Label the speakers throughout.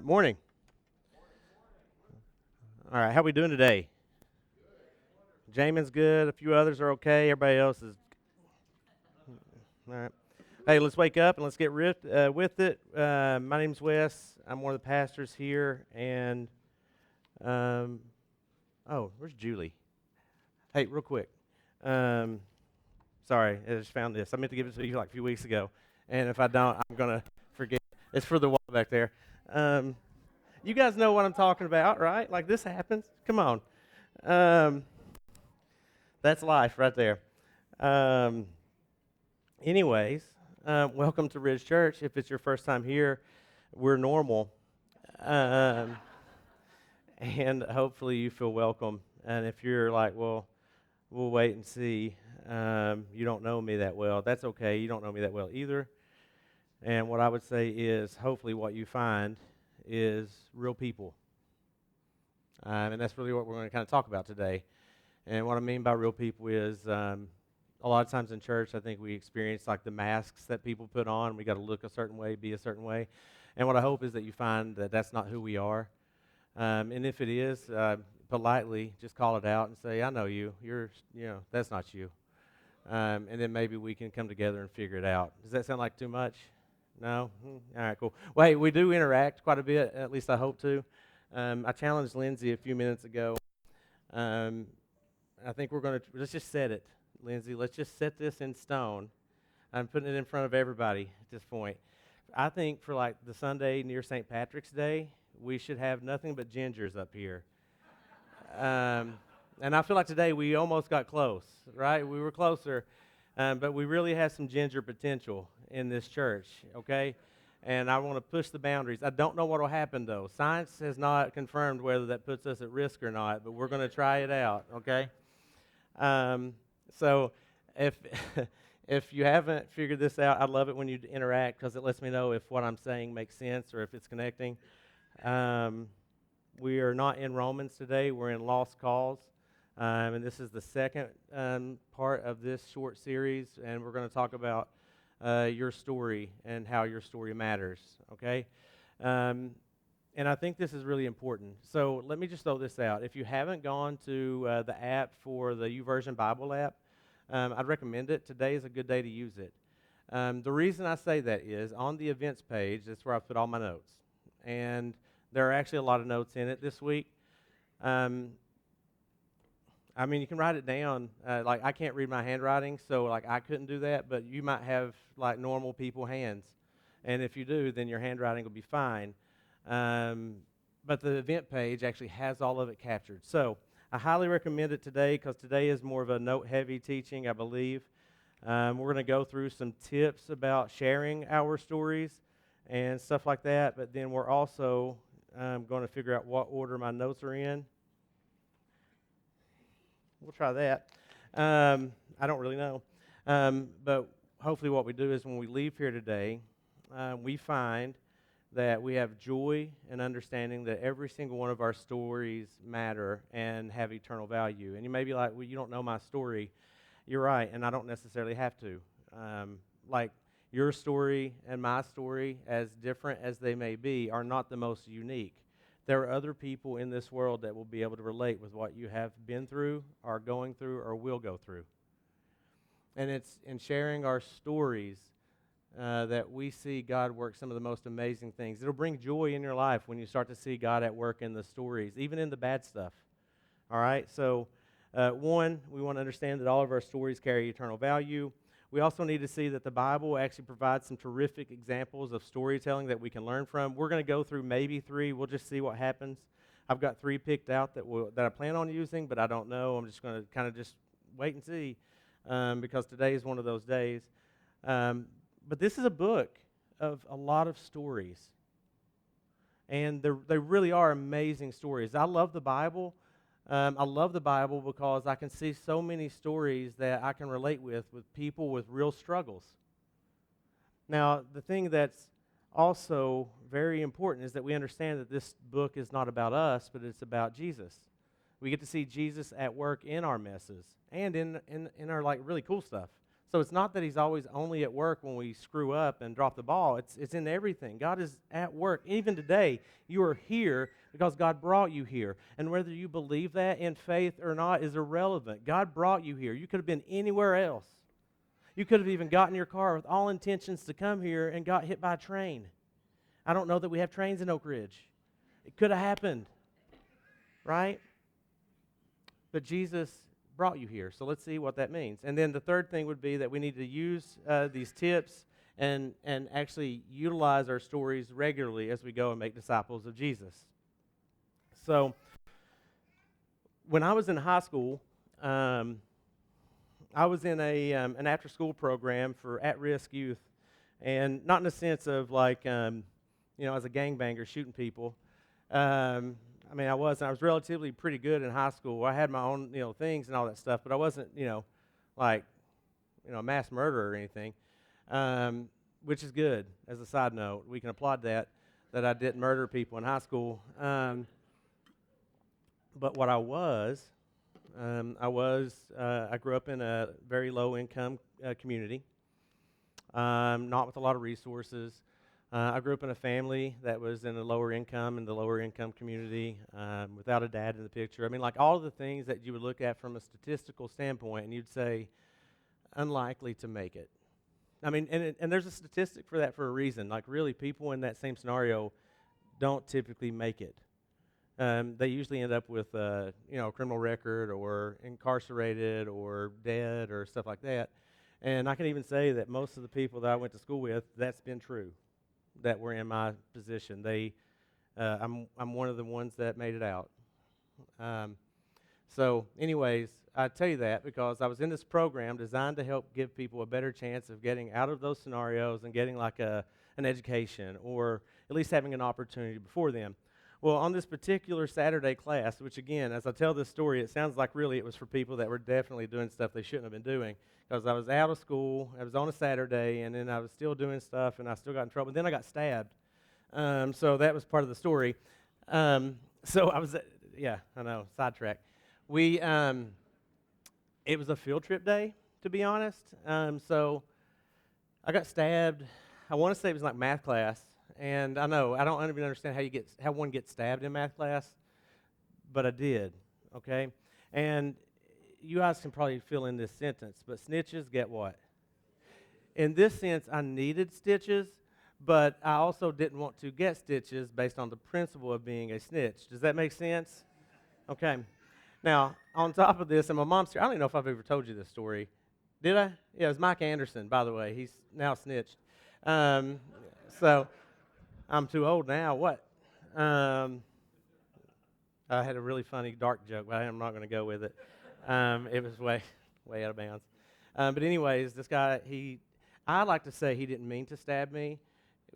Speaker 1: Morning. All right, how we doing today? Jamin's good. A few others are okay. Everybody else is all right. Hey, let's wake up and let's get with it. My name's Wes. I'm one of the pastors here, and um, oh, where's Julie? Hey, real quick. Um, sorry, I just found this. I meant to give it to you like a few weeks ago, and if I don't, I'm gonna forget. It's for the wall back there. Um, you guys know what I'm talking about, right? Like this happens. Come on. Um, that's life right there. Um, anyways, welcome to Ridge Church. If it's your first time here, we're normal. Um, and hopefully you feel welcome. And if you're like, well, we'll wait and see, you don't know me that well, that's okay. You don't know me that well either. And what I would say is hopefully what you find is real people. And that's really what we're going to kind of talk about today. And what I mean by real people is a lot of times in church, I think we experience like the masks that people put on. We got to look a certain way, be a certain way. And what I hope is that you find that that's not who we are. And if it is, politely just call it out and say, I know you. That's not you. And then maybe we can come together and figure it out. Does that sound like too much? No? All right, cool. Well, hey, we do interact quite a bit, at least I hope to. I challenged Lindsay a few minutes ago. Um, I think let's just set it, Lindsay. Let's just set this in stone. I'm putting it in front of everybody at this point. I think for like the Sunday near St. Patrick's Day, we should have nothing but gingers up here. And I feel like today we almost got close, right? We were closer, but we really have some ginger potential in this church, okay? And I want to push the boundaries. I don't know what will happen, though. Science has not confirmed whether that puts us at risk or not, but we're going to try it out, okay? So if if you haven't figured this out, I love it when you interact because it lets me know if what I'm saying makes sense or if it's connecting. We are not in Romans today. We're in Lost Cause. And this is the second part of this short series, and we're going to talk about your story and how your story matters, okay? And I think this is really important. So let me just throw this out. If you haven't gone to the app for the YouVersion Bible app, I'd recommend it. Today is a good day to use it. The reason I say that is on the events page, that's where I put all my notes. And there are actually a lot of notes in it this week. I mean, you can write it down. Like, I can't read my handwriting, so, like, I couldn't do that, but you might have, like, normal people hands. And if you do, then your handwriting will be fine. But the event page actually has all of it captured. So I highly recommend it today because today is more of a note-heavy teaching, I believe. We're going to go through some tips about sharing our stories and stuff like that, but then we're also going to figure out what order my notes are in. We'll try that. I don't really know. But hopefully what we do is when we leave here today, we find that we have joy and understanding that every single one of our stories matter and have eternal value. And you may be like, well, you don't know my story. You're right, and I don't necessarily have to. Like your story and my story, as different as they may be, are not the most unique. There are other people in this world that will be able to relate with what you have been through, are going through, or will go through. And it's in sharing our stories that we see God work some of the most amazing things. It'll bring joy in your life when you start to see God at work in the stories, even in the bad stuff. All right? So, one, we want to understand that all of our stories carry eternal value. We also need to see that the Bible actually provides some terrific examples of storytelling that we can learn from. We're going to go through maybe 3. We'll just see what happens. I've got 3 picked out that I plan on using, but I don't know. I'm just going to kind of just wait and see because today is one of those days. But this is a book of a lot of stories. And they really are amazing stories. I love the Bible. I love the Bible because I can see so many stories that I can relate with people with real struggles. Now, the thing that's also very important is that we understand that this book is not about us, but it's about Jesus. We get to see Jesus at work in our messes and in our like really cool stuff. So it's not that he's always only at work when we screw up and drop the ball. It's in everything. God is at work. Even today, you are here because God brought you here. And whether you believe that in faith or not is irrelevant. God brought you here. You could have been anywhere else. You could have even gotten in your car with all intentions to come here and got hit by a train. I don't know that we have trains in Oak Ridge. It could have happened, right? But Jesus brought you here. So let's see what that means. And then the third thing would be that we need to use these tips and actually utilize our stories regularly as we go and make disciples of Jesus. So when I was in high school, I was in an after-school program for at-risk youth, and not in the sense of like, as a gangbanger shooting people. I was relatively pretty good in high school. I had my own, things and all that stuff, but I wasn't, a mass murderer or anything, which is good. As a side note, we can applaud that I didn't murder people in high school. But what I grew up in a very low-income community, not with a lot of resources. I grew up in a family that was in a lower income, in the lower income community, without a dad in the picture. All of the things that you would look at from a statistical standpoint, and you'd say, unlikely to make it. And there's a statistic for that for a reason. Like, really, people in that same scenario don't typically make it. They usually end up with, a criminal record or incarcerated or dead or stuff like that. And I can even say that most of the people that I went to school with, that's been true, that were in my position. I'm one of the ones that made it out. So anyways, I tell you that because I was in this program designed to help give people a better chance of getting out of those scenarios and getting like an education, or at least having an opportunity before them. Well, on this particular Saturday class, which again, as I tell this story, it sounds like really it was for people that were definitely doing stuff they shouldn't have been doing, because I was out of school, I was on a Saturday, and then I was still doing stuff, and I still got in trouble. And then I got stabbed. So that was part of the story. So I was, I know, sidetrack. It was a field trip day, to be honest. So I got stabbed. I want to say it was like math class. And I know, I don't even understand how one gets stabbed in math class, but I did, okay? And you guys can probably fill in this sentence, but snitches get what? In this sense, I needed stitches, but I also didn't want to get stitches based on the principle of being a snitch. Does that make sense? Okay. Now, on top of this, and my mom's here, I don't even know if I've ever told you this story. Did I? Yeah, it was Mike Anderson, by the way. He's now snitched. So I'm too old now. What? I had a really funny dark joke, but I'm not going to go with it. It was way out of bounds. But anyways, this guy, I like to say he didn't mean to stab me.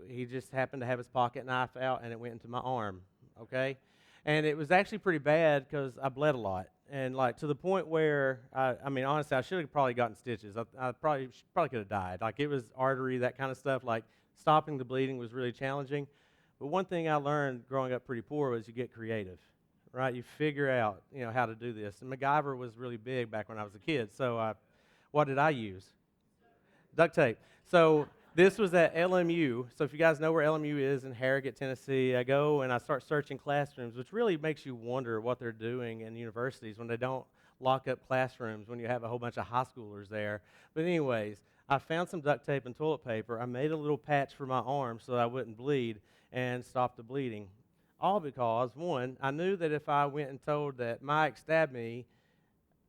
Speaker 1: He just happened to have his pocket knife out, and it went into my arm, okay? And it was actually pretty bad because I bled a lot. And, like, to the point where, honestly, I should have probably gotten stitches. I probably could have died. Like, it was artery, that kind of stuff. Like, stopping the bleeding was really challenging. But one thing I learned growing up pretty poor was you get creative, right? You figure out, how to do this. And MacGyver was really big back when I was a kid. So what did I use? Duct tape. So this was at LMU. So if you guys know where LMU is in Harrogate, Tennessee, I go and I start searching classrooms, which really makes you wonder what they're doing in universities when they don't lock up classrooms when you have a whole bunch of high schoolers there. But anyways, I found some duct tape and toilet paper. I made a little patch for my arm so I wouldn't bleed and stop the bleeding. All because, one, I knew that if I went and told that Mike stabbed me,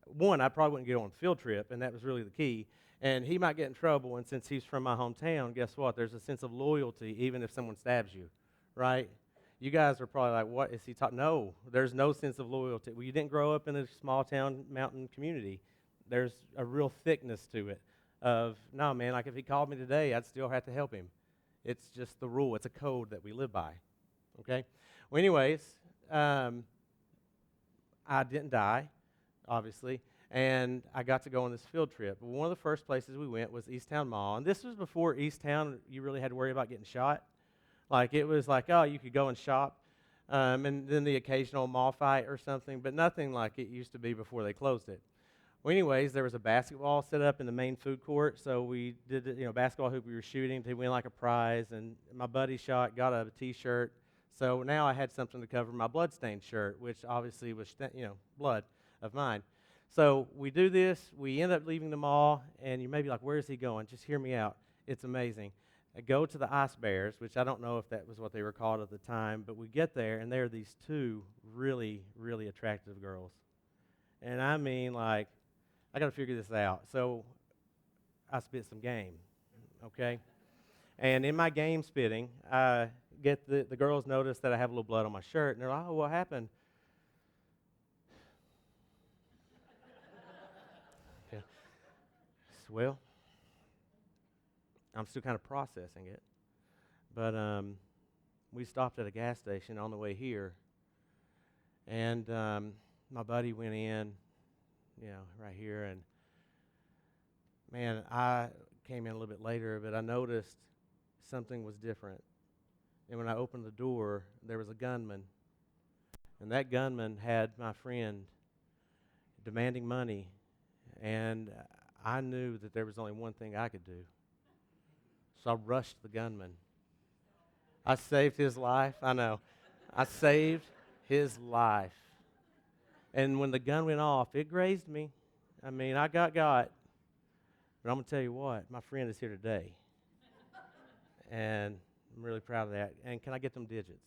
Speaker 1: one, I probably wouldn't get on the field trip, and that was really the key. And he might get in trouble, and since he's from my hometown, guess what? There's a sense of loyalty even if someone stabs you, right? You guys are probably like, what is he talking? No, there's no sense of loyalty. Well, you didn't grow up in a small town mountain community. There's a real thickness to it of, no, man, like if he called me today, I'd still have to help him. It's just the rule. It's a code that we live by, okay? Well, anyways, I didn't die, obviously, and I got to go on this field trip. One of the first places we went was Easttown Mall, and this was before Easttown, you really had to worry about getting shot. Like, it was like, oh, you could go and shop, and then the occasional mall fight or something, but nothing like it used to be before they closed it. Well, anyways, there was a basketball set up in the main food court, so we did, basketball hoop we were shooting to win like a prize, and my buddy got a T-shirt, so now I had something to cover my blood-stained shirt, which obviously was, blood of mine. So we do this, we end up leaving the mall, and you may be like, where is he going? Just hear me out. It's amazing. I go to the Ice Bears, which I don't know if that was what they were called at the time, but we get there, and there are these two really, really attractive girls. And I mean, like, I got to figure this out. So I spit some game, okay? And in my game spitting, I get the girls notice that I have a little blood on my shirt, and they're like, oh, what happened? Yeah. Well, I'm still kind of processing it. But we stopped at a gas station on the way here, and my buddy went in, right here, and man, I came in a little bit later, but I noticed something was different. And when I opened the door, there was a gunman, and that gunman had my friend demanding money, and I knew that there was only one thing I could do. So I rushed the gunman. I saved his life. I know. I saved his life. And when the gun went off, it grazed me. I mean, I got. But I'm going to tell you what, my friend is here today. And I'm really proud of that. And can I get them digits?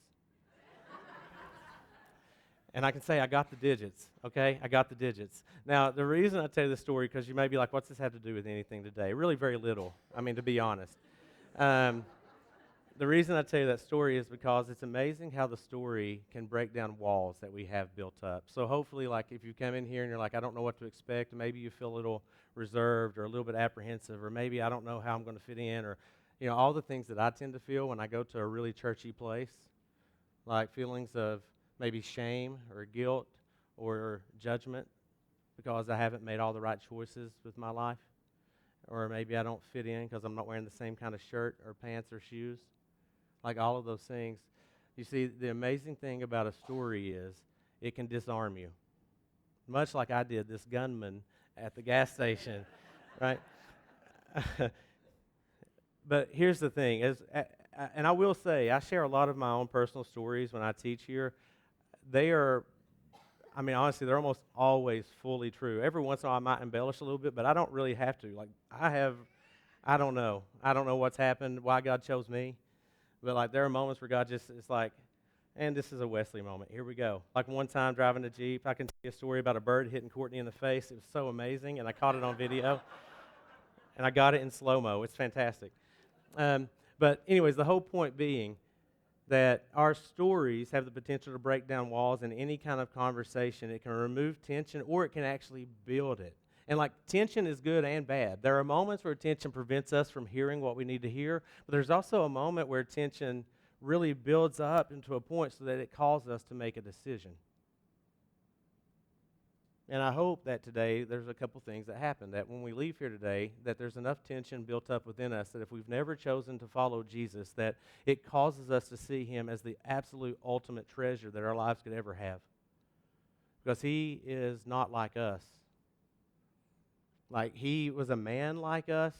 Speaker 1: And I can say I got the digits, okay? I got the digits. Now, the reason I tell you this story, because you may be like, what's this have to do with anything today? Really very little, to be honest. The reason I tell you that story is because it's amazing how the story can break down walls that we have built up. So hopefully, like, if you come in here and you're like, I don't know what to expect, maybe you feel a little reserved or a little bit apprehensive, or maybe I don't know how I'm going to fit in, or, all the things that I tend to feel when I go to a really churchy place, like feelings of maybe shame or guilt or judgment because I haven't made all the right choices with my life, or maybe I don't fit in because I'm not wearing the same kind of shirt or pants or shoes. Like all of those things. You see, the amazing thing about a story is it can disarm you. Much like I did this gunman at the gas station, right? But here's the thing, and I will say, I share a lot of my own personal stories when I teach here. They are, honestly, they're almost always fully true. Every once in a while I might embellish a little bit, but I don't really have to. Like, I don't know. I don't know what's happened, why God chose me. But, like, there are moments where God just, it's like, and this is a Wesley moment. Here we go. Like, one time driving a Jeep, I can tell you a story about a bird hitting Courtney in the face. It was so amazing, and I caught it on video. And I got it in slow-mo. It's fantastic. But anyways, the whole point being that our stories have the potential to break down walls in any kind of conversation. It can remove tension, or it can actually build it. And like, tension is good and bad. There are moments where tension prevents us from hearing what we need to hear, but there's also a moment where tension really builds up into a point so that it calls us to make a decision. And I hope that today there's a couple things that happen, that when we leave here today, that there's enough tension built up within us that if we've never chosen to follow Jesus, that it causes us to see him as the absolute ultimate treasure that our lives could ever have. Because he is not like us. Like, he was a man like us,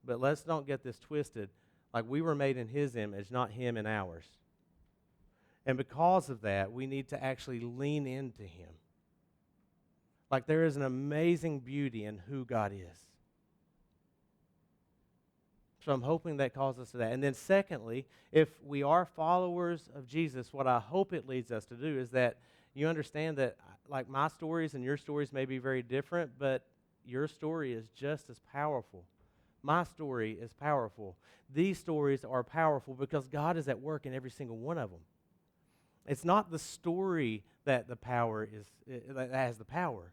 Speaker 1: but let's not get this twisted. Like, we were made in his image, not him in ours. And because of that, we need to actually lean into him. Like, there is an amazing beauty in who God is. So I'm hoping that calls us to that. And then secondly, if we are followers of Jesus, what I hope it leads us to do is that you understand that, like, my stories and your stories may be very different, but your story is just as powerful. My story is powerful. These stories are powerful because God is at work in every single one of them. It's not the story that that has the power.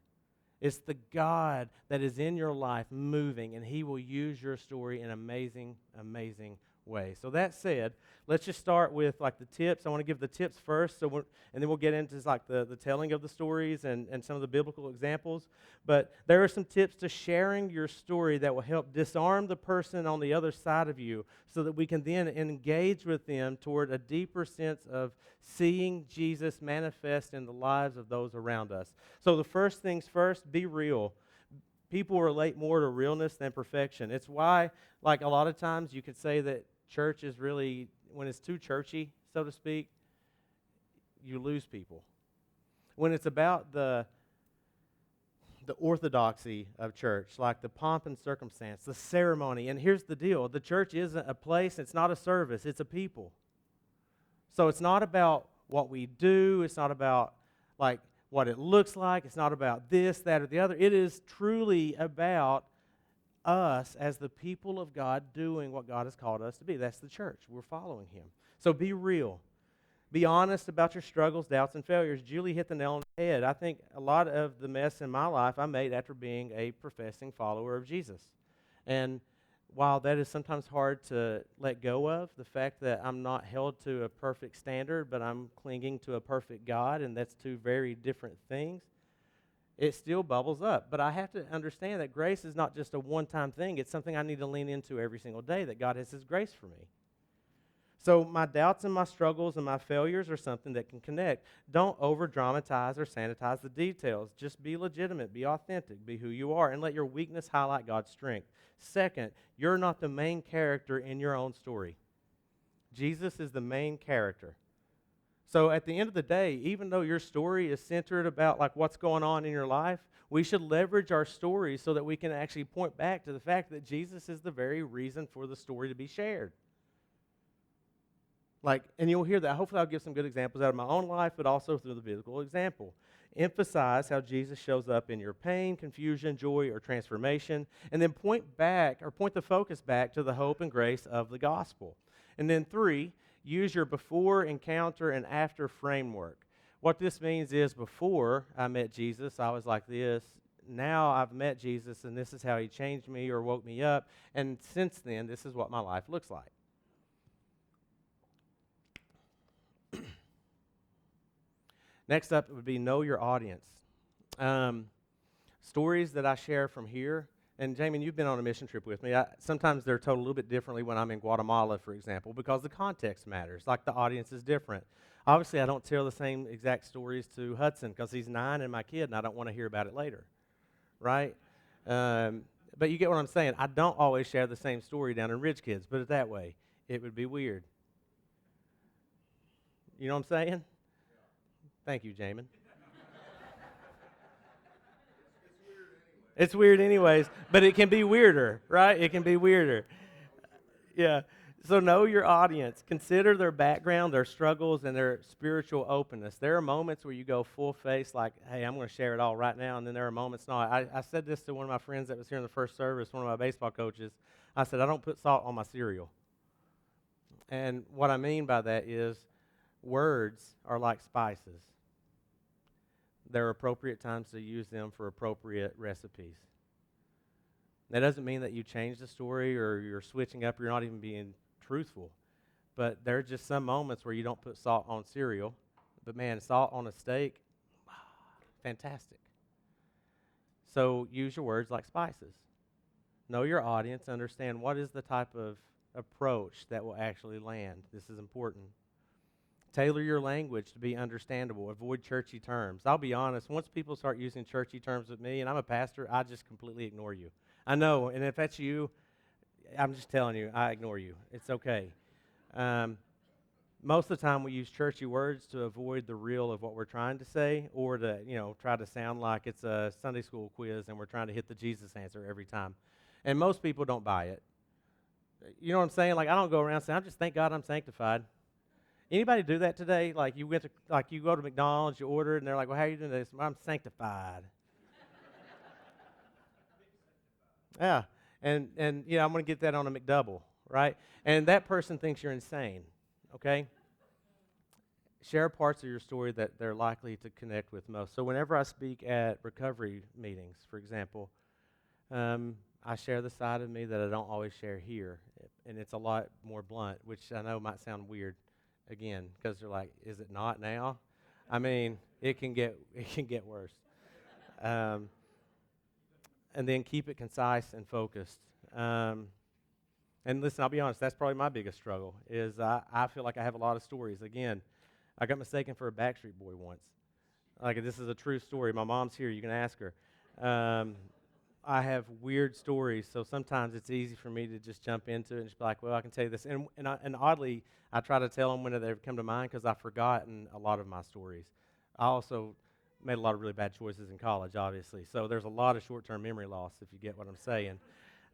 Speaker 1: It's the God that is in your life moving, and he will use your story in amazing, amazing ways. So that said, let's just start with like the tips. I want to give the tips first, and then we'll get into like the telling of the stories and some of the biblical examples. But there are some tips to sharing your story that will help disarm the person on the other side of you so that we can then engage with them toward a deeper sense of seeing Jesus manifest in the lives of those around us. So the first things first, be real. People relate more to realness than perfection. It's why, like, a lot of times you could say that church is really, when it's too churchy, so to speak, you lose people. When it's about the orthodoxy of church, like the pomp and circumstance, the ceremony. And here's the deal. The church isn't a place, it's not a service, it's a people. So it's not about what we do, it's not about like what it looks like, it's not about this, that, or the other. It is truly about us as the people of God doing what God has called us to be. That's the church. We're following Him. So be real. Be honest about your struggles, doubts, and failures. Julie hit the nail on the head. I think a lot of the mess in my life I made after being a professing follower of Jesus. And while that is sometimes hard to let go of, the fact that I'm not held to a perfect standard, but I'm clinging to a perfect God, and that's two very different things, it still bubbles up. But I have to understand that grace is not just a one-time thing. It's something I need to lean into every single day, that God has His grace for me. So my doubts and my struggles and my failures are something that can connect. Don't over-dramatize or sanitize the details. Just be legitimate, be authentic, be who you are, and let your weakness highlight God's strength. Second, you're not the main character in your own story. Jesus is the main character. So at the end of the day, even though your story is centered about like what's going on in your life, we should leverage our stories so that we can actually point back to the fact that Jesus is the very reason for the story to be shared. And you'll hear that. Hopefully I'll give some good examples out of my own life, but also through the biblical example. Emphasize how Jesus shows up in your pain, confusion, joy, or transformation, and then point the focus back to the hope and grace of the gospel. And then 3, use your before, encounter, and after framework. What this means is before I met Jesus, I was like this. Now I've met Jesus, and this is how He changed me or woke me up. And since then, this is what my life looks like. Next up would be know your audience. Stories that I share from here, and Jamin, you've been on a mission trip with me. Sometimes they're told a little bit differently when I'm in Guatemala, for example, because the context matters. Like the audience is different. Obviously, I don't tell the same exact stories to Hudson because he's 9 and my kid, and I don't want to hear about it later, right? But you get what I'm saying. I don't always share the same story down in Ridge Kids, put it that way. It would be weird. You know what I'm saying? Thank you, Jamin. It's weird anyways, but it can be weirder, right? It can be weirder. Yeah. So know your audience. Consider their background, their struggles, and their spiritual openness. There are moments where you go full face like, hey, I'm going to share it all right now, and then there are moments not. I said this to one of my friends that was here in the first service, one of my baseball coaches. I said, I don't put salt on my cereal. And what I mean by that is words are like spices. There are appropriate times to use them for appropriate recipes. That doesn't mean that you change the story or you're switching up, you're not even being truthful. But there are just some moments where you don't put salt on cereal. But man, salt on a steak, fantastic. So use your words like spices. Know your audience, understand what is the type of approach that will actually land. This is important. Tailor your language to be understandable. Avoid churchy terms. I'll be honest, once people start using churchy terms with me, and I'm a pastor, I just completely ignore you. I know, and if that's you, I'm just telling you, I ignore you. It's okay. Most of the time we use churchy words to avoid the real of what we're trying to say or to, try to sound like it's a Sunday school quiz and we're trying to hit the Jesus answer every time. And most people don't buy it. You know what I'm saying? Like, I don't go around saying, I just thank God I'm sanctified. Anybody do that today? Like you go to McDonald's, you order, and they're like, well, how are you doing this? I'm sanctified. Yeah. And I'm going to get that on a McDouble, right? And that person thinks you're insane, okay? Share parts of your story that they're likely to connect with most. So whenever I speak at recovery meetings, for example, I share the side of me that I don't always share here. And it's a lot more blunt, which I know might sound weird. Again, because they're like, is it not now? I mean, it can get worse. And then keep it concise and focused. And listen, I'll be honest, that's probably my biggest struggle, is I feel like I have a lot of stories. Again, I got mistaken for a Backstreet Boy once. Like, this is a true story. My mom's here. You can ask her. I have weird stories, so sometimes it's easy for me to just jump into it and just be like, well, I can tell you this. And oddly, I try to tell them when they come to mind because I've forgotten a lot of my stories. I also made a lot of really bad choices in college, obviously. So there's a lot of short-term memory loss, if you get what I'm saying.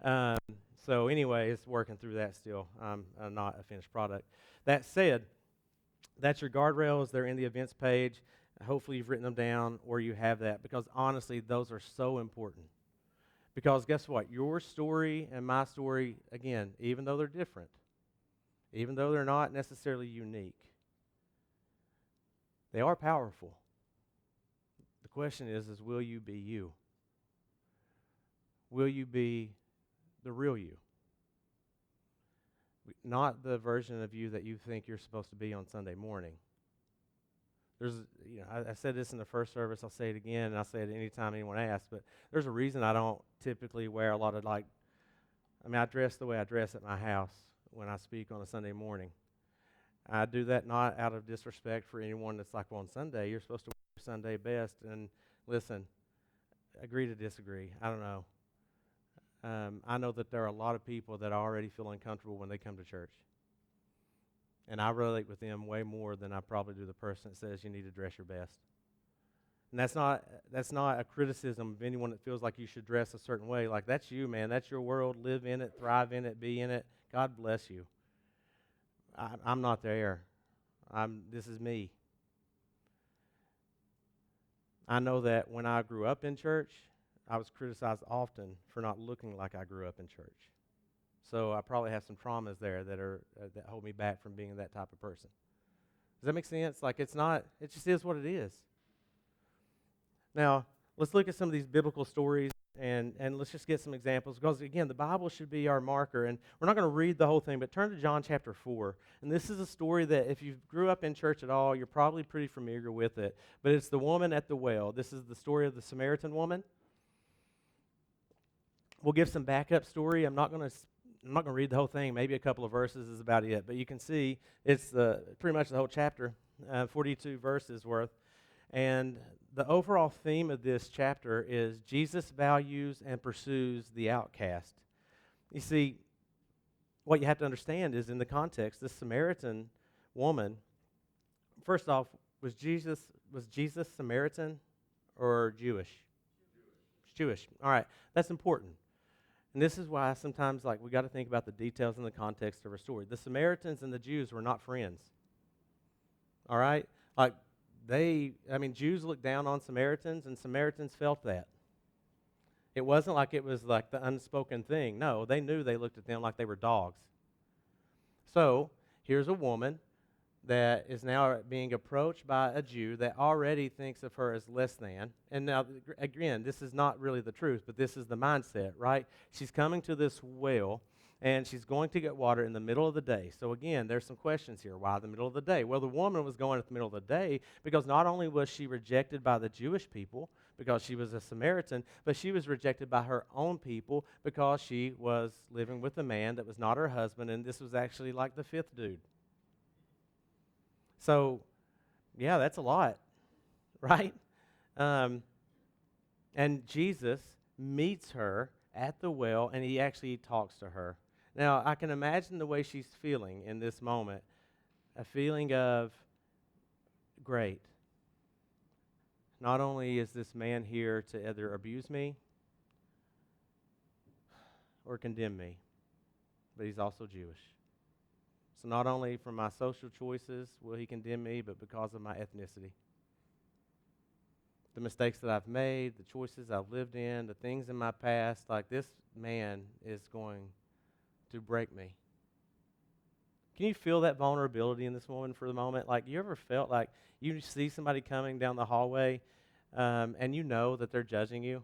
Speaker 1: Um, so anyway, it's working through that still. I'm not a finished product. That said, that's your guardrails. They're in the events page. Hopefully you've written them down or you have that because honestly, those are so important. Because guess what? Your story and my story, again, even though they're different, even though they're not necessarily unique, they are powerful. The question is will you be you? Will you be the real you? Not the version of you that you think you're supposed to be on Sunday morning. I said this in the first service, I'll say it again, and I'll say it anytime anyone asks, but there's a reason I don't typically wear a lot of I dress the way I dress at my house when I speak on a Sunday morning. I do that not out of disrespect for anyone that's like, well, on Sunday, you're supposed to wear Sunday best, and listen, agree to disagree. I don't know. I know that there are a lot of people that already feel uncomfortable when they come to church. And I relate with them way more than I probably do the person that says you need to dress your best. And that's not a criticism of anyone that feels like you should dress a certain way. Like, that's you, man. That's your world. Live in it, thrive in it, be in it. God bless you. I'm not there. This is me. I know that when I grew up in church, I was criticized often for not looking like I grew up in church. So I probably have some traumas there that hold me back from being that type of person. Does that make sense? Like, it just is what it is. Now, let's look at some of these biblical stories and let's just get some examples because, again, the Bible should be our marker. And we're not going to read the whole thing, but turn to John chapter 4. And this is a story that if you grew up in church at all, you're probably pretty familiar with it. But it's the woman at the well. This is the story of the Samaritan woman. We'll give some backup story. I'm not going to read the whole thing. Maybe a couple of verses is about it. But you can see it's pretty much the whole chapter, 42 verses worth. And the overall theme of this chapter is Jesus values and pursues the outcast. You see, what you have to understand is in the context, this Samaritan woman, first off, was Jesus Samaritan or Jewish? Jewish. All right, that's important. And this is why sometimes we got to think about the details in the context of our story. The Samaritans and the Jews were not friends. All right? Jews looked down on Samaritans, and Samaritans felt that. It wasn't like it was like the unspoken thing. No, they knew they looked at them like they were dogs. So, here's a woman that is now being approached by a Jew that already thinks of her as less than. And now, again, this is not really the truth, but this is the mindset, right? She's coming to this well, and she's going to get water in the middle of the day. So again, there's some questions here. Why the middle of the day? Well, the woman was going at the middle of the day because not only was she rejected by the Jewish people because she was a Samaritan, but she was rejected by her own people because she was living with a man that was not her husband, and this was actually like the fifth dude. So, yeah, that's a lot, right? And Jesus meets her at the well, and he actually talks to her. Now, I can imagine the way she's feeling in this moment, a feeling of, great. Not only is this man here to either abuse me or condemn me, but he's also Jewish. So not only from my social choices will he condemn me, but because of my ethnicity. The mistakes that I've made, the choices I've lived in, the things in my past, this man is going to break me. Can you feel that vulnerability in this woman for the moment? You ever felt like you see somebody coming down the hallway and you know that they're judging you?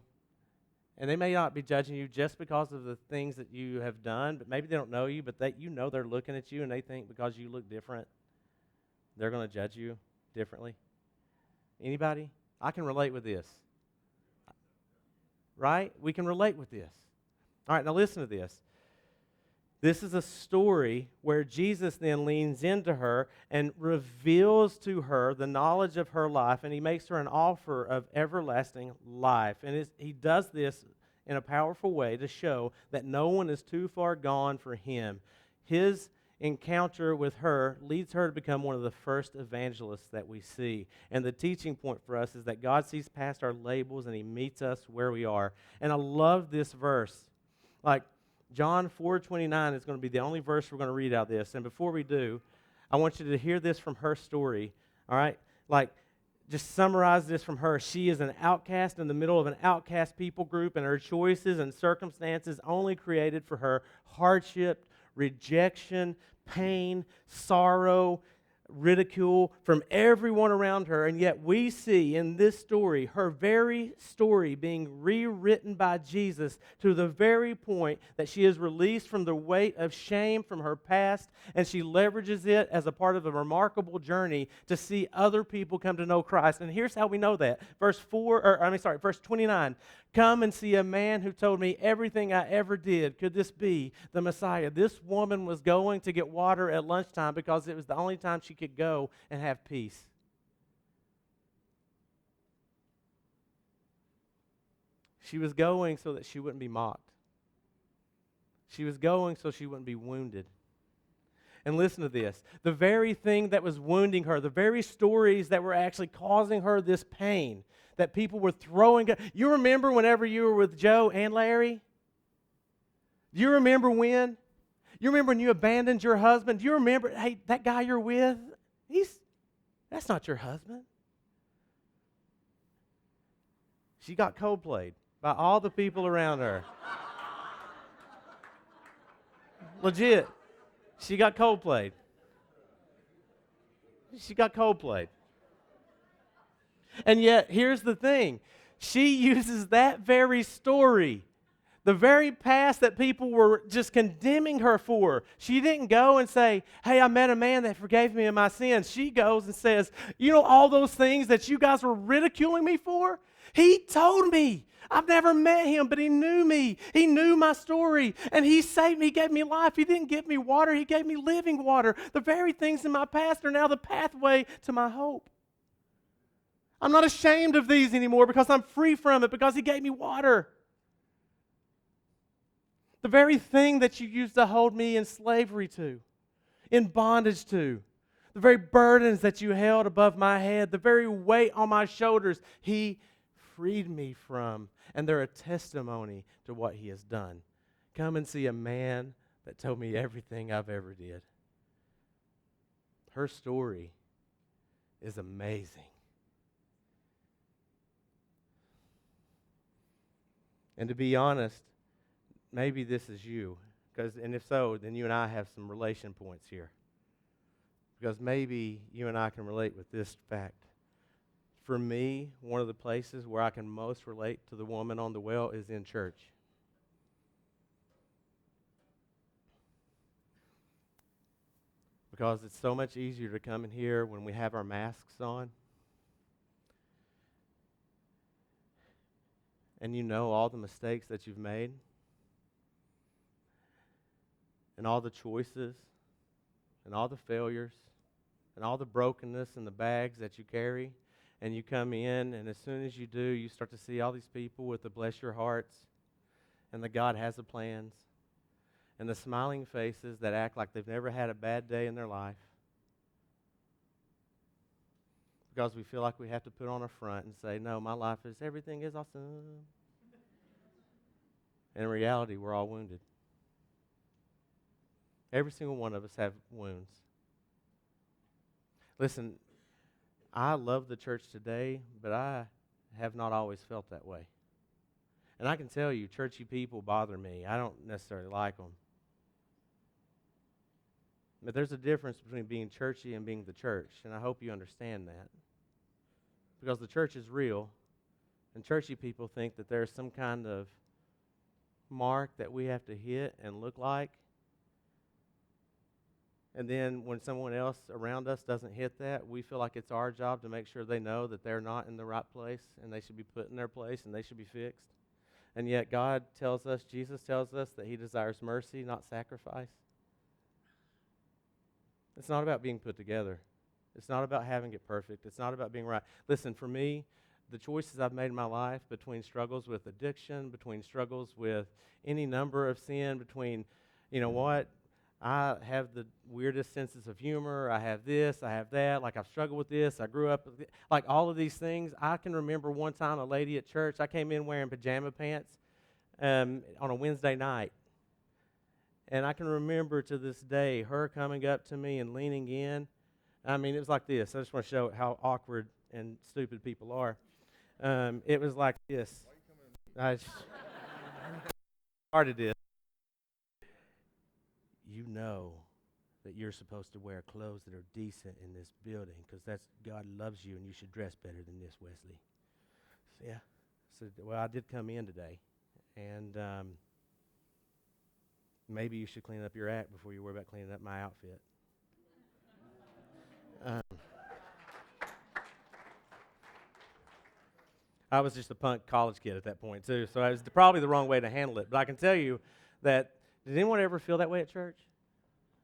Speaker 1: And they may not be judging you just because of the things that you have done, but maybe they don't know you, but they're looking at you and they think because you look different, they're going to judge you differently. Anybody? I can relate with this. Right? We can relate with this. All right, now listen to this. This is a story where Jesus then leans into her and reveals to her the knowledge of her life, and he makes her an offer of everlasting life. And he does this in a powerful way to show that no one is too far gone for him. His encounter with her leads her to become one of the first evangelists that we see. And the teaching point for us is that God sees past our labels and he meets us where we are. And I love this verse. Like, John 4:29 is going to be the only verse we're going to read out of this. And before we do, I want you to hear this from her story, all right? Like, just summarize this from her. She is an outcast in the middle of an outcast people group, and her choices and circumstances only created for her hardship, rejection, pain, sorrow, ridicule from everyone around her. And yet we see in this story, her very story being rewritten by Jesus to the very point that she is released from the weight of shame from her past, and she leverages it as a part of a remarkable journey to see other people come to know Christ. And here's how we know that. Verse 29. Come and see a man who told me everything I ever did. Could this be the Messiah? This woman was going to get water at lunchtime because it was the only time she could go and have peace. She was going so that she wouldn't be mocked. She was going so she wouldn't be wounded. And listen to this. The very thing that was wounding her, the very stories that were actually causing her this pain, that people were throwing. You remember whenever you were with Joe and Larry? Do you remember when? You remember when you abandoned your husband? Do you remember, hey, that guy you're with, that's not your husband. She got cold-played by all the people around her. Legit. She got cold-played. She got cold-played. And yet, here's the thing. She uses that very story, the very past that people were just condemning her for. She didn't go and say, hey, I met a man that forgave me of my sins. She goes and says, you know all those things that you guys were ridiculing me for? He told me. I've never met him, but he knew me. He knew my story, and he saved me. He gave me life. He didn't give me water. He gave me living water. The very things in my past are now the pathway to my hope. I'm not ashamed of these anymore because I'm free from it, because he gave me water. The very thing that you used to hold me in slavery to, in bondage to, the very burdens that you held above my head, the very weight on my shoulders, he freed me from, and they're a testimony to what he has done. Come and see a man that told me everything I've ever did. Her story is amazing. And to be honest, maybe this is you, and if so, then you and I have some relation points here. Because maybe you and I can relate with this fact. For me, one of the places where I can most relate to the woman on the well is in church. Because it's so much easier to come in here when we have our masks on. And you know all the mistakes that you've made. And all the choices. And all the failures. And all the brokenness and the bags that you carry. And you come in, and as soon as you do, you start to see all these people with the bless your hearts. And the God has the plans. And the smiling faces that act like they've never had a bad day in their life. Because we feel like we have to put on a front and say, no, my life is, everything is awesome. And in reality, we're all wounded. Every single one of us have wounds. Listen, I love the church today, but I have not always felt that way. And I can tell you, churchy people bother me. I don't necessarily like them. But there's a difference between being churchy and being the church, and I hope you understand that. Because the church is real, and churchy people think that there's some kind of mark that we have to hit and look like. And then when someone else around us doesn't hit that, we feel like it's our job to make sure they know that they're not in the right place and they should be put in their place and they should be fixed. And yet God tells us, Jesus tells us that he desires mercy, not sacrifice. It's not about being put together. It's not about having it perfect. It's not about being right. Listen, for me, the choices I've made in my life, between struggles with addiction, between struggles with any number of sin, between, you know what, I have the weirdest senses of humor, I have this, I have that, like I've struggled with this, I grew up with like all of these things. I can remember one time a lady at church, I came in wearing pajama pants on a Wednesday night. And I can remember to this day her coming up to me and leaning in. I mean, it was like this. I just want to show how awkward and stupid people are. It was like this. I just started this. You know that you're supposed to wear clothes that are decent in this building because that's God loves you and you should dress better than this, Wesley. So, yeah. So, well, I did come in today, and maybe you should clean up your act before you worry about cleaning up my outfit. I was just a punk college kid at that point, too, so it was probably the wrong way to handle it. But I can tell you that, did anyone ever feel that way at church?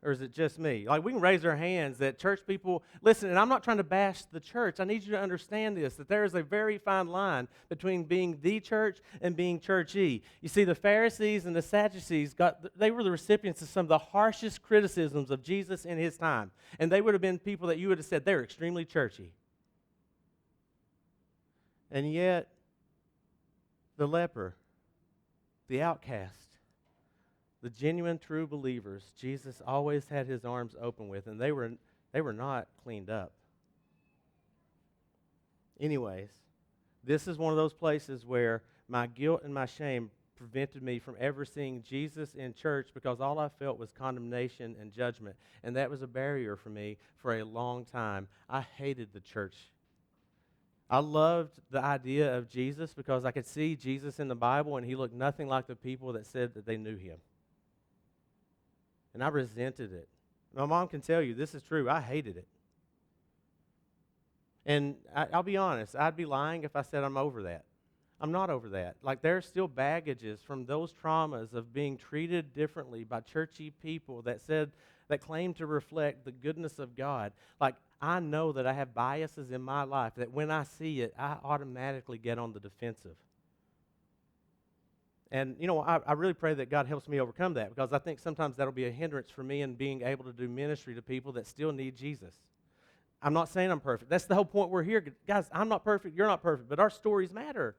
Speaker 1: Or is it just me? Like, we can raise our hands that church people, listen, and I'm not trying to bash the church. I need you to understand this, that there is a very fine line between being the church and being churchy. You see, the Pharisees and the Sadducees, they were the recipients of some of the harshest criticisms of Jesus in his time. And they would have been people that you would have said, they're extremely churchy. And yet, the leper, the outcast, the genuine, true believers, Jesus always had his arms open with, and they were not cleaned up. Anyways, this is one of those places where my guilt and my shame prevented me from ever seeing Jesus in church because all I felt was condemnation and judgment, and that was a barrier for me for a long time. I hated the church. I loved the idea of Jesus because I could see Jesus in the Bible, and he looked nothing like the people that said that they knew him. And I resented it. My mom can tell you this is true. I hated it. And I'll be honest, I'd be lying if I said I'm over that. I'm not over that. Like, there's still baggages from those traumas of being treated differently by churchy people that claim to reflect the goodness of God. Like, I know that I have biases in my life that when I see it, I automatically get on the defensive. And, you know, I really pray that God helps me overcome that because I think sometimes that'll be a hindrance for me in being able to do ministry to people that still need Jesus. I'm not saying I'm perfect. That's the whole point we're here. Guys, I'm not perfect, you're not perfect, but our stories matter.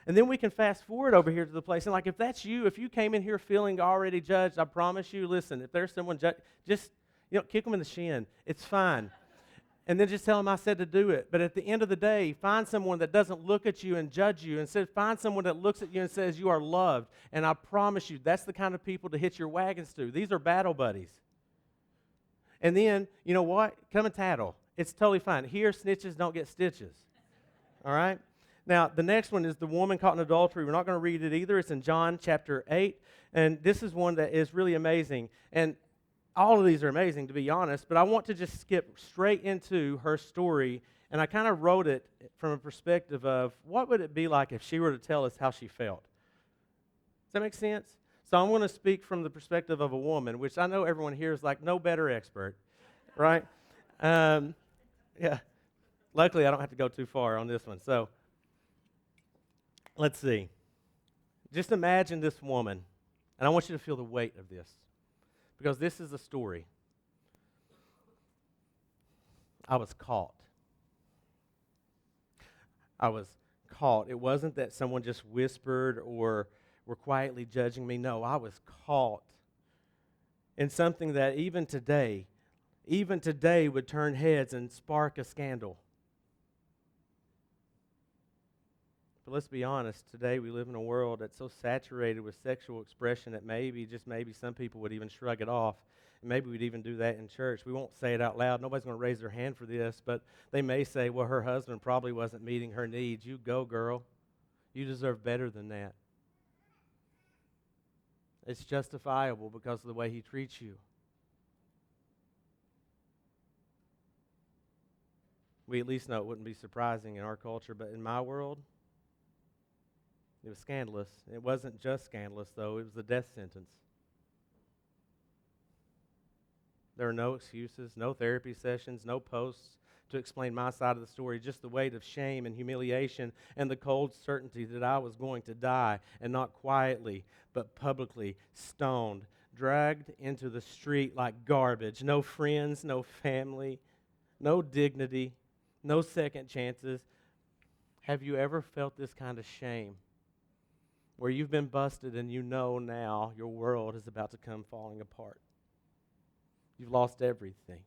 Speaker 1: And then we can fast forward over here to the place. And like, if that's you, if you came in here feeling already judged, I promise you, listen, if there's someone just, kick them in the shin. It's fine. And then just tell them I said to do it. But at the end of the day, find someone that doesn't look at you and judge you. Instead, find someone that looks at you and says you are loved. And I promise you, that's the kind of people to hitch your wagons to. These are battle buddies. And then, you know what? Come and tattle. It's totally fine. Here, snitches don't get stitches. All right? Now, the next one is the woman caught in adultery. We're not going to read it either. It's in John chapter 8. And this is one that is really amazing. And all of these are amazing, to be honest, but I want to just skip straight into her story, and I kind of wrote it from a perspective of what would it be like if she were to tell us how she felt. Does that make sense? So I'm going to speak from the perspective of a woman, which I know everyone here is like no better expert, right? Yeah. Luckily, I don't have to go too far on this one. So let's see. Just imagine this woman, and I want you to feel the weight of this. Because this is a story. I was caught. I was caught. It wasn't that someone just whispered or were quietly judging me. No, I was caught in something that even today would turn heads and spark a scandal. But let's be honest, today we live in a world that's so saturated with sexual expression that maybe some people would even shrug it off. And maybe we'd even do that in church. We won't say it out loud. Nobody's going to raise their hand for this, but they may say, well, her husband probably wasn't meeting her needs. You go, girl. You deserve better than that. It's justifiable because of the way he treats you. We at least know it wouldn't be surprising in our culture, but in my world, it was scandalous. It wasn't just scandalous, though. It was a death sentence. There are no excuses, no therapy sessions, no posts to explain my side of the story, just the weight of shame and humiliation and the cold certainty that I was going to die, and not quietly, but publicly, stoned, dragged into the street like garbage. No friends, no family, no dignity, no second chances. Have you ever felt this kind of shame where you've been busted and you know now your world is about to come falling apart? You've lost everything.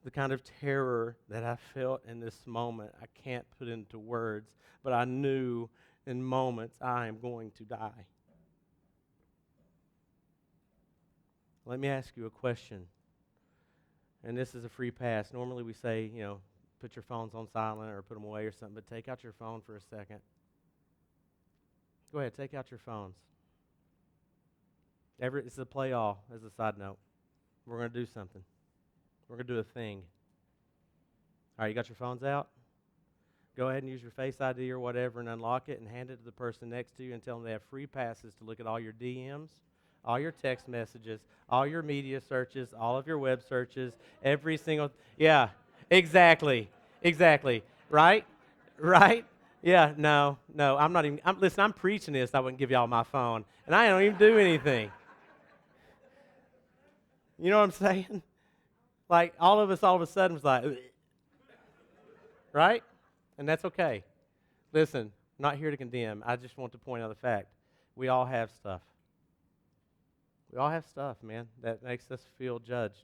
Speaker 1: The kind of terror that I felt in this moment, I can't put into words, but I knew in moments I am going to die. Let me ask you a question. And this is a free pass. Normally we say, put your phones on silent or put them away or something, but take out your phone for a second. Go ahead, take out your phones. It's a play all, as a side note. We're going to do something. We're going to do a thing. All right, you got your phones out? Go ahead and use your Face ID or whatever and unlock it and hand it to the person next to you and tell them they have free passes to look at all your DMs, all your text messages, all your media searches, all of your web searches, every single, yeah, exactly, right? Yeah, no, listen, I'm preaching this, I wouldn't give y'all my phone, and I don't even do anything. You know what I'm saying? Like, all of a sudden was like, ugh. Right? And that's okay. Listen, I'm not here to condemn. I just want to point out the fact we all have stuff. We all have stuff, man, that makes us feel judged.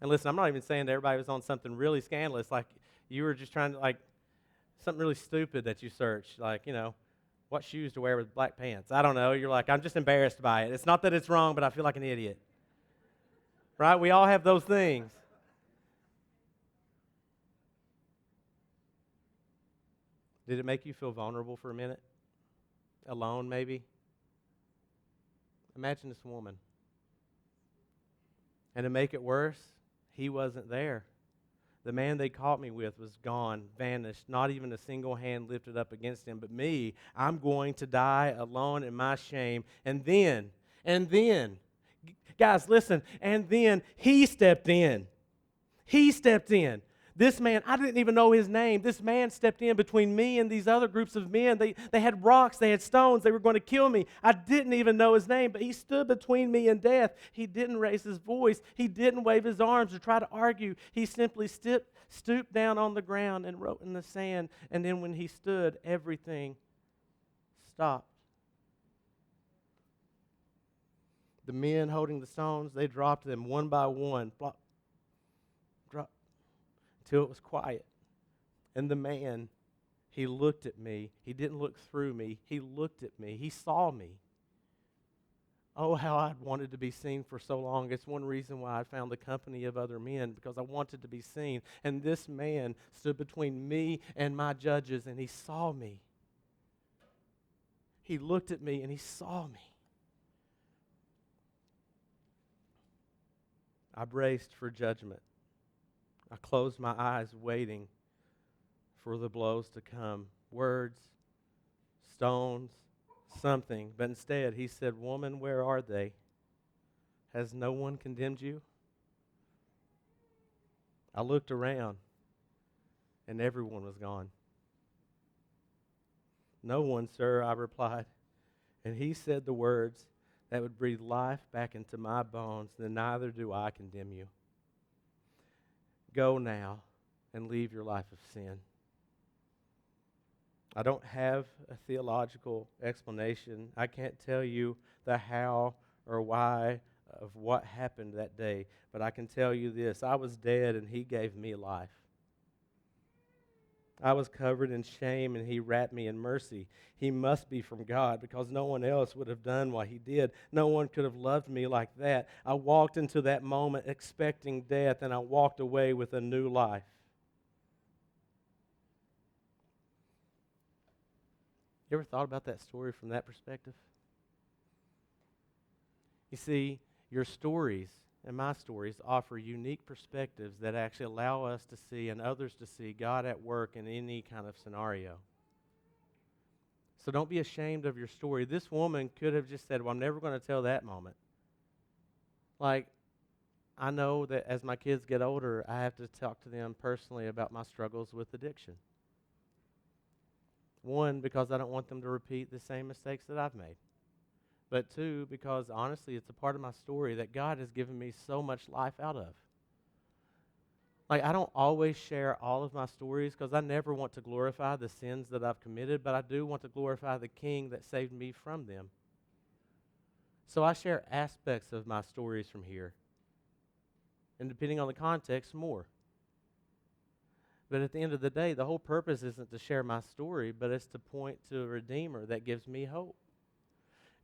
Speaker 1: And listen, I'm not even saying that everybody was on something really scandalous, like you were just trying to, like, something really stupid that you searched, like, what shoes to wear with black pants. I don't know. You're like, I'm just embarrassed by it. It's not that it's wrong, but I feel like an idiot. Right? We all have those things. Did it make you feel vulnerable for a minute? Alone, maybe? Imagine this woman. And to make it worse, he wasn't there. The man they caught me with was gone, vanished, not even a single hand lifted up against him. But me, I'm going to die alone in my shame. And then, guys, listen, and then he stepped in. He stepped in. This man, I didn't even know his name. This man stepped in between me and these other groups of men. They had rocks, they had stones, they were going to kill me. I didn't even know his name, but he stood between me and death. He didn't raise his voice. He didn't wave his arms or try to argue. He simply stooped down on the ground and wrote in the sand. And then when he stood, everything stopped. The men holding the stones, they dropped them one by one. Plop, drop. Till it was quiet. And the man, he looked at me. He didn't look through me. He looked at me. He saw me. Oh, how I'd wanted to be seen for so long. It's one reason why I found the company of other men, because I wanted to be seen. And this man stood between me and my judges, and he saw me. He looked at me, and he saw me. I braced for judgment. I closed my eyes waiting for the blows to come. Words, stones, something. But instead, he said, "Woman, where are they? Has no one condemned you?" I looked around, and everyone was gone. "No one, sir," I replied. And he said the words that would breathe life back into my bones. "Then neither do I condemn you. Go now and leave your life of sin." I don't have a theological explanation. I can't tell you the how or why of what happened that day, but I can tell you this: I was dead and he gave me life. I was covered in shame and he wrapped me in mercy. He must be from God, because no one else would have done what he did. No one could have loved me like that. I walked into that moment expecting death, and I walked away with a new life. You ever thought about that story from that perspective? You see, your stories and my stories offer unique perspectives that actually allow us to see and others to see God at work in any kind of scenario. So don't be ashamed of your story. This woman could have just said, "Well, I'm never going to tell that moment." Like, I know that as my kids get older, I have to talk to them personally about my struggles with addiction. One, because I don't want them to repeat the same mistakes that I've made. But two, because honestly, it's a part of my story that God has given me so much life out of. Like, I don't always share all of my stories because I never want to glorify the sins that I've committed, but I do want to glorify the King that saved me from them. So I share aspects of my stories from here. And depending on the context, more. But at the end of the day, the whole purpose isn't to share my story, but it's to point to a Redeemer that gives me hope.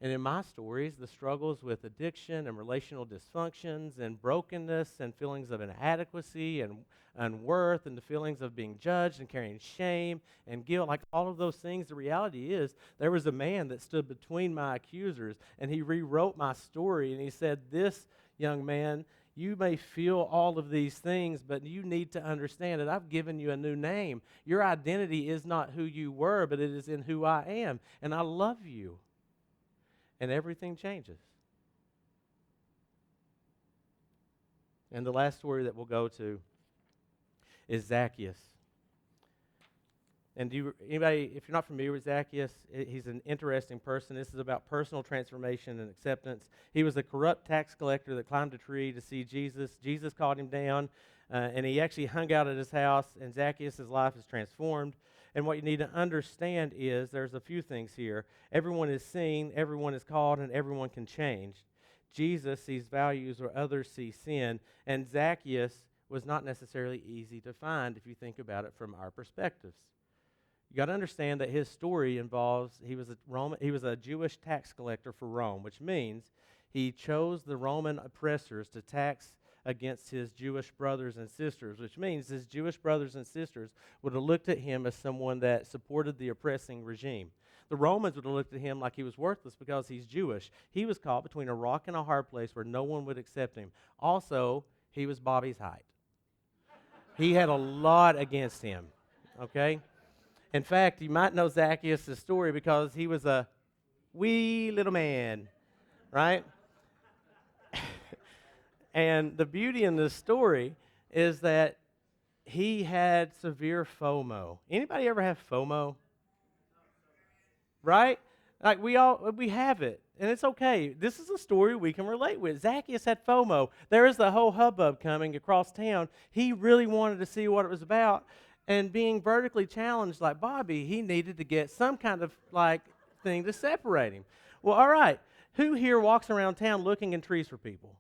Speaker 1: And in my stories, the struggles with addiction and relational dysfunctions and brokenness and feelings of inadequacy and unworth and the feelings of being judged and carrying shame and guilt, like all of those things, the reality is there was a man that stood between my accusers, and he rewrote my story, and he said, "This young man, you may feel all of these things, but you need to understand that I've given you a new name. Your identity is not who you were, but it is in who I am, and I love you." And everything changes. And the last story that we'll go to is Zacchaeus. And anybody, if you're not familiar with Zacchaeus, he's an interesting person. This is about personal transformation and acceptance. He was a corrupt tax collector that climbed a tree to see Jesus. Jesus called him down, and he actually hung out at his house, and Zacchaeus' life is transformed. And what you need to understand is there's a few things here. Everyone is seen, everyone is called, and everyone can change. Jesus sees values where others see sin, and Zacchaeus was not necessarily easy to find if you think about it from our perspectives. You got to understand that his story involves he was a Jewish tax collector for Rome, which means he chose the Roman oppressors to tax against his Jewish brothers and sisters, which means his Jewish brothers and sisters would have looked at him as someone that supported the oppressing regime. The Romans would have looked at him like he was worthless because he's Jewish. He was caught between a rock and a hard place where no one would accept him. Also, he was Bobby's height. He had a lot against him, okay? In fact, you might know Zacchaeus' story because he was a wee little man, right? And the beauty in this story is that he had severe FOMO. Anybody ever have FOMO? Right? Like we have it, and it's okay. This is a story we can relate with. Zacchaeus had FOMO. There is the whole hubbub coming across town. He really wanted to see what it was about, and being vertically challenged like Bobby, he needed to get some kind of like thing to separate him. Well, all right. Who here walks around town looking in trees for people?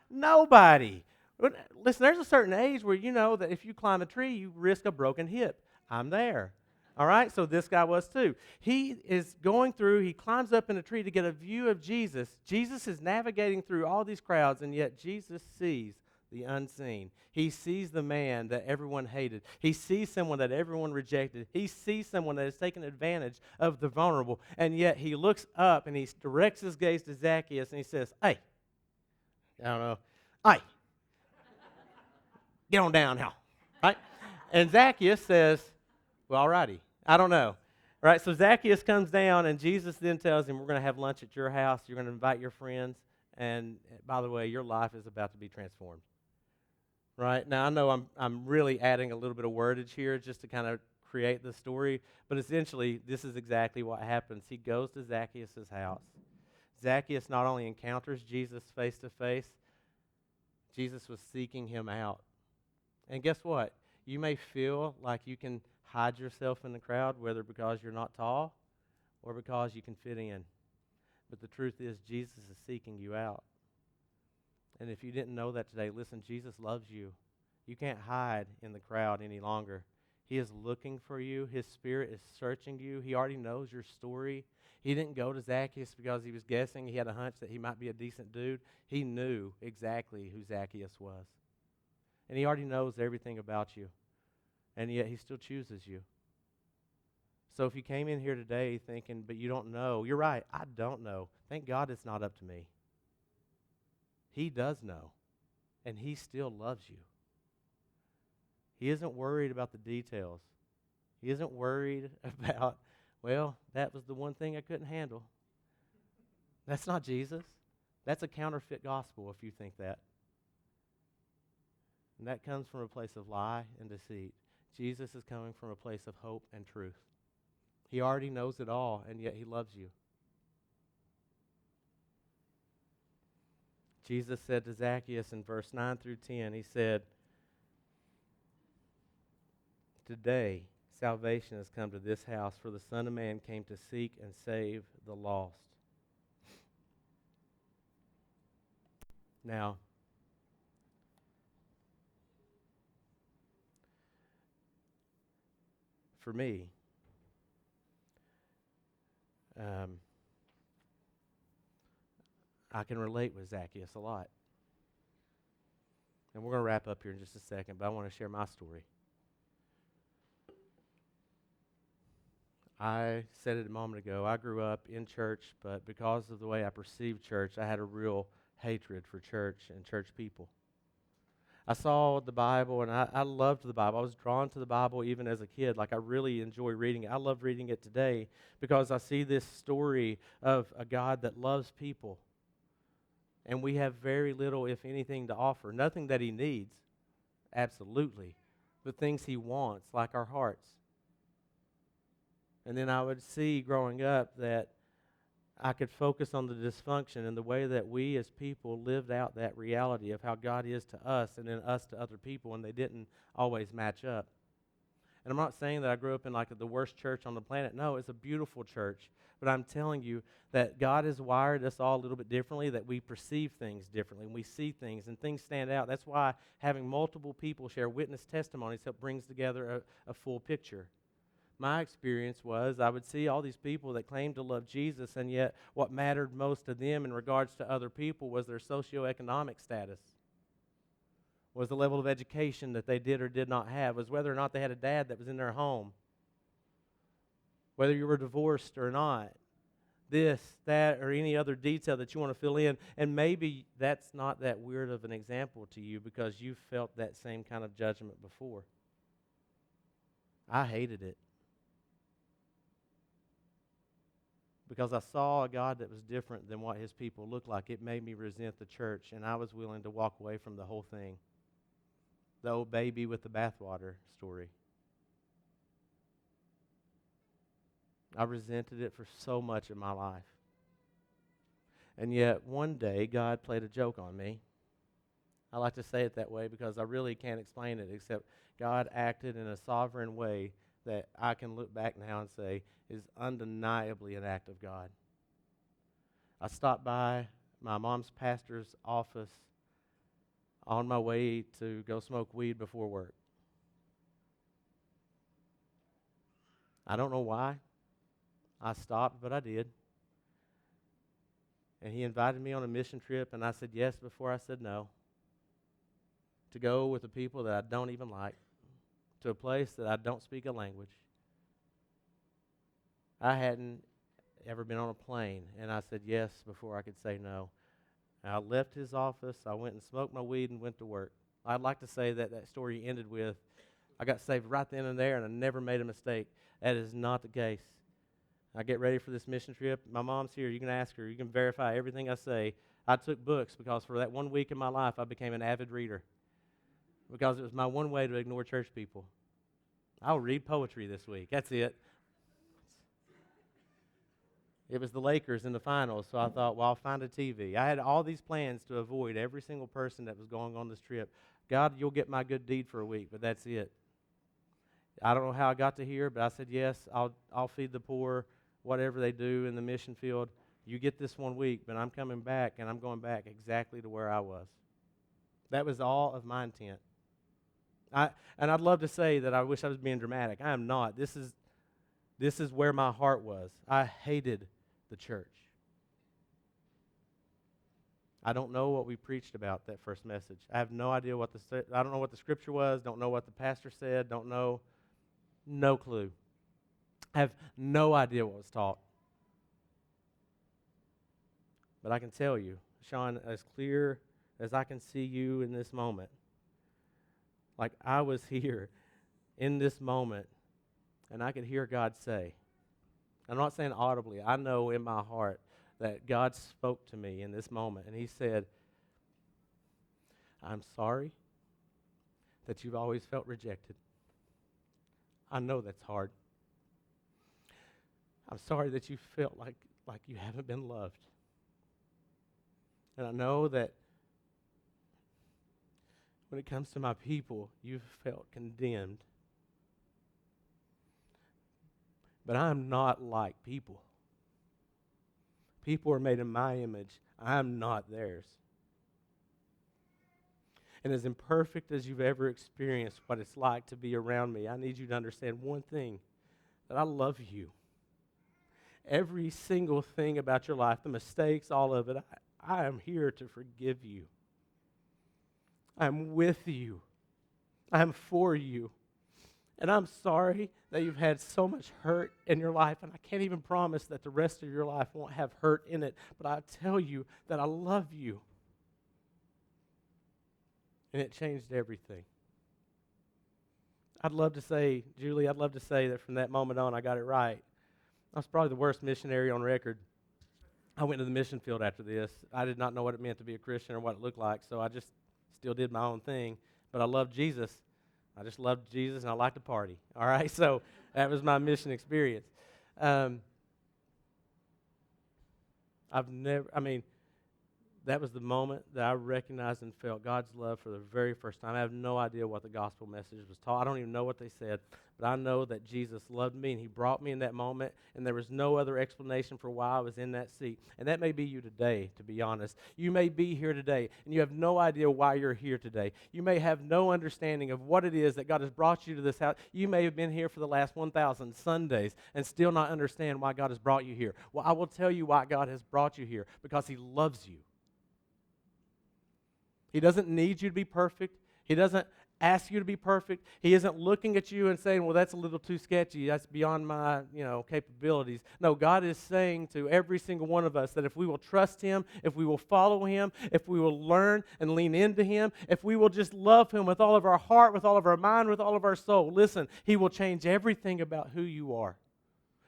Speaker 1: Nobody. Listen, there's a certain age where you know that if you climb a tree, you risk a broken hip. I'm there. All right, so this guy was too. He is going through, he climbs up in a tree to get a view of Jesus. Jesus is navigating through all these crowds, and yet Jesus sees the unseen. He sees the man that everyone hated. He sees someone that everyone rejected. He sees someone that has taken advantage of the vulnerable, and yet he looks up and he directs his gaze to Zacchaeus and he says, "Hey, I don't know. Hey, get on down now." Right? And Zacchaeus says, "Well, all righty. I don't know." Right? So Zacchaeus comes down, and Jesus then tells him, "We're going to have lunch at your house. You're going to invite your friends. And by the way, your life is about to be transformed." Right? Now, I know I'm really adding a little bit of wordage here just to kind of create the story, but essentially, this is exactly what happens. He goes to Zacchaeus' house. Zacchaeus not only encounters Jesus face to face, Jesus was seeking him out. And guess what? You may feel like you can hide yourself in the crowd, whether because you're not tall or because you can fit in. But the truth is, Jesus is seeking you out. And if you didn't know that today, listen, Jesus loves you. You can't hide in the crowd any longer. He is looking for you. His Spirit is searching you. He already knows your story. He didn't go to Zacchaeus because he was guessing. He had a hunch that he might be a decent dude. He knew exactly who Zacchaeus was. And he already knows everything about you. And yet he still chooses you. So if you came in here today thinking, but you don't know, you're right, I don't know. Thank God it's not up to me. He does know. And he still loves you. He isn't worried about the details. He isn't worried about, well, that was the one thing I couldn't handle. That's not Jesus. That's a counterfeit gospel if you think that. And that comes from a place of lie and deceit. Jesus is coming from a place of hope and truth. He already knows it all, and yet he loves you. Jesus said to Zacchaeus in verse 9 through 10, he said, "Today salvation has come to this house, for the Son of Man came to seek and save the lost." Now, for me, I can relate with Zacchaeus a lot. And we're going to wrap up here in just a second, but I want to share my story. I said it a moment ago. I grew up in church, but because of the way I perceived church, I had a real hatred for church and church people. I saw the Bible, and I loved the Bible. I was drawn to the Bible even as a kid. Like, I really enjoy reading it. I love reading it today because I see this story of a God that loves people. And we have very little, if anything, to offer. Nothing that he needs, absolutely, but things he wants, like our hearts. And then I would see growing up that I could focus on the dysfunction and the way that we as people lived out that reality of how God is to us and then us to other people, and they didn't always match up. And I'm not saying that I grew up in like the worst church on the planet. No, it's a beautiful church. But I'm telling you that God has wired us all a little bit differently, that we perceive things differently, and we see things, and things stand out. That's why having multiple people share witness testimonies help brings together a full picture. My experience was I would see all these people that claimed to love Jesus, and yet what mattered most to them in regards to other people was their socioeconomic status, was the level of education that they did or did not have, was whether or not they had a dad that was in their home, whether you were divorced or not, this, that, or any other detail that you want to fill in. And maybe that's not that weird of an example to you because you felt that same kind of judgment before. I hated it because I saw a God that was different than what his people looked like. It made me resent the church, and I was willing to walk away from the whole thing. The old baby with the bathwater story. I resented it for so much of my life. And yet, one day, God played a joke on me. I like to say it that way because I really can't explain it, except God acted in a sovereign way that I can look back now and say is undeniably an act of God. I stopped by my mom's pastor's office on my way to go smoke weed before work. I don't know why I stopped, but I did. And he invited me on a mission trip, and I said yes before I said no. To go with the people that I don't even like, to a place that I don't speak a language. I hadn't ever been on a plane, and I said yes before I could say no. And I left his office, I went and smoked my weed and went to work. I'd like to say that that story ended with, I got saved right then and there, and I never made a mistake. That is not the case. I get ready for this mission trip. My mom's here. You can ask her. You can verify everything I say. I took books because for that 1 week in my life, I became an avid reader because it was my one way to ignore church people. I'll read poetry this week. That's it. It was the Lakers in the finals, so I thought, well, I'll find a TV. I had all these plans to avoid every single person that was going on this trip. God, you'll get my good deed for a week, but that's it. I don't know how I got to here, but I said, yes, I'll feed the poor, whatever they do in the mission field. You get this 1 week, but I'm coming back, and I'm going back exactly to where I was. That was all of my intent. And I'd love to say that I wish I was being dramatic. I am not. This is where my heart was. I hated the church. I don't know what we preached about that first message. I have no idea I don't know what the scripture was, don't know what the pastor said, don't know, no clue. I have no idea what was taught. But I can tell you, Sean, as clear as I can see you in this moment, like I was here in this moment, and I could hear God say, I'm not saying audibly, I know in my heart that God spoke to me in this moment, and he said, I'm sorry that you've always felt rejected. I know that's hard. I'm sorry that you felt like you haven't been loved. And I know that when it comes to my people, you've felt condemned. But I'm not like people. People are made in my image. I'm not theirs. And as imperfect as you've ever experienced what it's like to be around me, I need you to understand one thing, that I love you. Every single thing about your life, the mistakes, all of it, I am here to forgive you. I'm with you. I'm for you. And I'm sorry that you've had so much hurt in your life, and I can't even promise that the rest of your life won't have hurt in it, but I tell you that I love you. And it changed everything. I'd love to say, Julie, I'd love to say that from that moment on I got it right. I was probably the worst missionary on record. I went to the mission field after this. I did not know what it meant to be a Christian or what it looked like, so I just still did my own thing. But I loved Jesus. I just loved Jesus, and I liked to party. All right, so that was my mission experience. That was the moment that I recognized and felt God's love for the very first time. I have no idea what the gospel message was taught. I don't even know what they said, but I know that Jesus loved me, and he brought me in that moment, and there was no other explanation for why I was in that seat. And that may be you today, to be honest. You may be here today, and you have no idea why you're here today. You may have no understanding of what it is that God has brought you to this house. You may have been here for the last 1,000 Sundays and still not understand why God has brought you here. Well, I will tell you why God has brought you here, because he loves you. He doesn't need you to be perfect. He doesn't ask you to be perfect. He isn't looking at you and saying, well, that's a little too sketchy. That's beyond my, capabilities. No, God is saying to every single one of us that if we will trust him, if we will follow him, if we will learn and lean into him, if we will just love him with all of our heart, with all of our mind, with all of our soul, listen, he will change everything about who you are.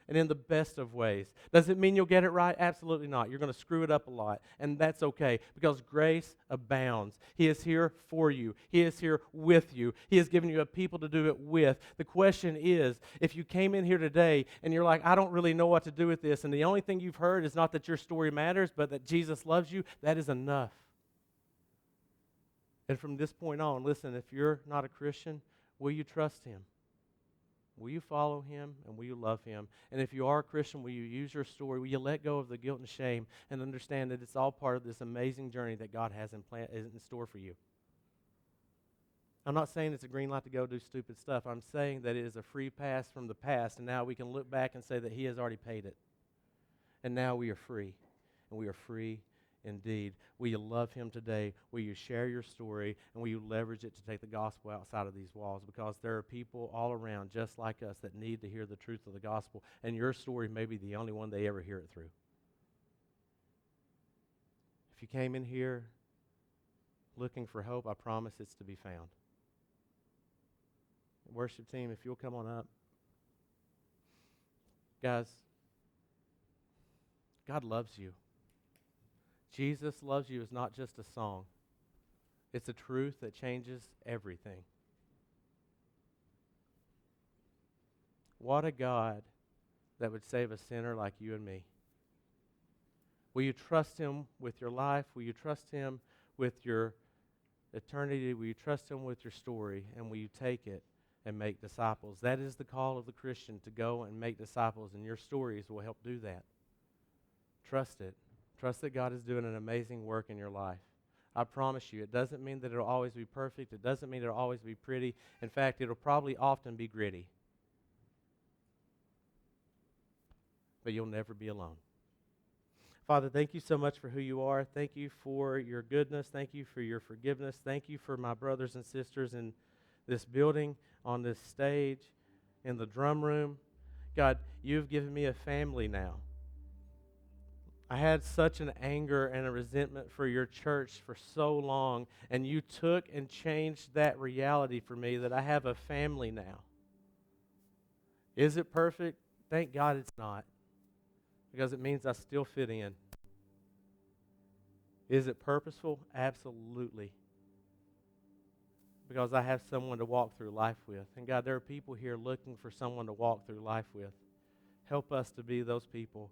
Speaker 1: And in the best of ways. Does it mean you'll get it right? Absolutely not. You're going to screw it up a lot, and that's okay, because grace abounds. He is here for you. He is here with you. He has given you a people to do it with. The question is, if you came in here today and you're like, I don't really know what to do with this, and the only thing you've heard is not that your story matters, but that Jesus loves you, that is enough. And from this point on, listen, if you're not a Christian, will you trust him? Will you follow him, and will you love him? And if you are a Christian, will you use your story? Will you let go of the guilt and shame and understand that it's all part of this amazing journey that God has in store for you? I'm not saying it's a green light to go do stupid stuff. I'm saying that it is a free pass from the past, and now we can look back and say that he has already paid it. And now we are free, and we are free indeed. Will you love him today? Will you share your story? And will you leverage it to take the gospel outside of these walls? Because there are people all around just like us that need to hear the truth of the gospel. And your story may be the only one they ever hear it through. If you came in here looking for hope, I promise it's to be found. Worship team, if you'll come on up. Guys, God loves you. Jesus loves you is not just a song. It's a truth that changes everything. What a God that would save a sinner like you and me. Will you trust him with your life? Will you trust him with your eternity? Will you trust him with your story? And will you take it and make disciples? That is the call of the Christian, to go and make disciples, and your stories will help do that. Trust it. Trust that God is doing an amazing work in your life. I promise you, it doesn't mean that it'll always be perfect. It doesn't mean it'll always be pretty. In fact, it'll probably often be gritty. But you'll never be alone. Father, thank you so much for who you are. Thank you for your goodness. Thank you for your forgiveness. Thank you for my brothers and sisters in this building, on this stage, in the drum room. God, you've given me a family now. I had such an anger and a resentment for your church for so long, and you took and changed that reality for me that I have a family now. Is it perfect? Thank God it's not, because it means I still fit in. Is it purposeful? Absolutely. because I have someone to walk through life with. And God, there are people here looking for someone to walk through life with. Help us to be those people.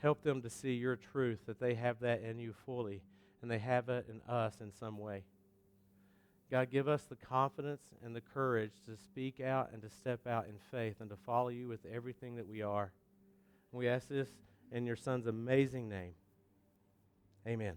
Speaker 1: Help them to see your truth, that they have that in you fully, and they have it in us in some way. God, give us the confidence and the courage to speak out and to step out in faith and to follow you with everything that we are. And we ask this in your Son's amazing name. Amen.